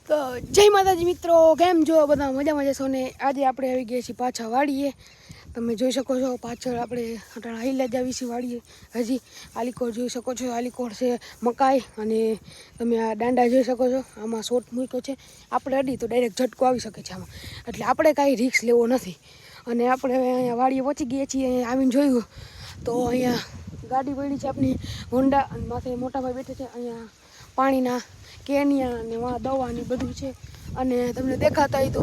તો જય માતાજી મિત્રો, કેમ છો બધા? મજામાં જશો ને? આજે આપણે આવી ગયા છીએ પાછા વાડીએ. તમે જોઈ શકો છો પાછળ આપણે અટાણા હાઈલા જ આવી છીએ વાડીએ. હજી આલીકોર જોઈ શકો છો, આલીકોર છે મકાઈ, અને તમે આ દાંડા જોઈ શકો છો. આમાં શોટ મૂક્યો છે, આપણે અડી તો ડાયરેક્ટ ઝટકો આવી શકે છે આમાં, એટલે આપણે કાંઈ રિસ્ક લેવો નથી. અને આપણે અહીંયા વાડીએ પહોંચી ગયા છીએ. અહીંયા આવીને જોયું તો અહીંયા ગાડી પડી છે આપણી હોન્ડા, અને માથે મોટાભાઈ બેઠે છે. અહીંયા પાણીના કેનિયા અને વાં દવાની બધું છે. અને તમને દેખાતા હોય તો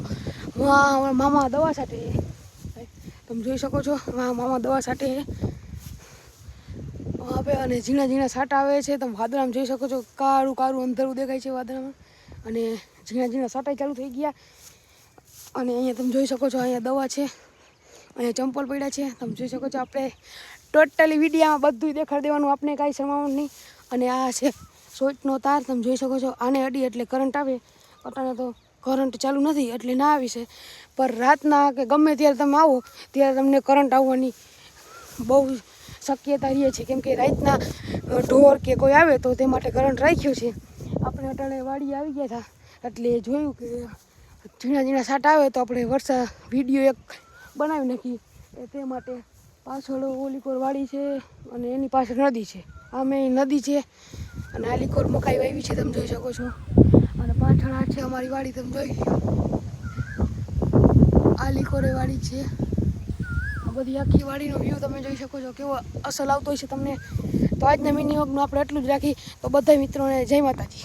વાં મામા દવા સાથે તમે જોઈ શકો છો. વાં મામા દવા સાથે હવે અને ઝીણા ઝીણા સાટા આવે છે. તમે વાદળામાં જોઈ શકો છો, કાળું કાળું અંધારું દેખાય છે વાદળામાં, અને ઝીણા ઝીણા સાટા ચાલુ થઈ ગયા. અને અહીંયા તમે જોઈ શકો છો, અહીંયા દવા છે, અહીંયા ચંપલ પડ્યા છે. તમે જોઈ શકો છો, આપણે ટોટલી વિડીયામાં બધું દેખાડી દેવાનું, આપણે કાંઈ શરમાવાનું નહીં. અને આ છે સોઈટનો તાર, તમે જોઈ શકો છો. આને અડી એટલે કરંટ આવે. અટાણે તો કરંટ ચાલુ નથી એટલે ના આવી છે, પણ રાતના કે ગમે ત્યારે તમે આવો ત્યારે તમને કરંટ આવવાની બહુ શક્યતા રહે છે, કેમ કે રાતના ઢોર કે કોઈ આવે તો તે માટે કરંટ રાખ્યો છે. આપણે અટાણે વાડીએ આવી ગયા હતા એટલે જોયું કે ઝીણા ઝીણા સાટ આવે તો આપણે વિડીયો એક બનાવી નાખી. તે માટે પાછળ ઓલીકોર વાડી છે અને એની પાછળ નદી છે. આમે નદી છે અને આલીકોર મકાઈ વાવી છે, તમે જોઈ શકો છો. અને પાછળ આ છે અમારી વાડી, તમે જોઈ આલીકોરે વાડી છે. આ બધી આખી વાડીનો વ્યૂ તમે જોઈ શકો છો, કેવો અસલ આવતો હોય છે તમને. તો આજના મિની વ્લોગનું આપણે એટલું જ રાખી. તો બધા મિત્રોને જય માતાજી.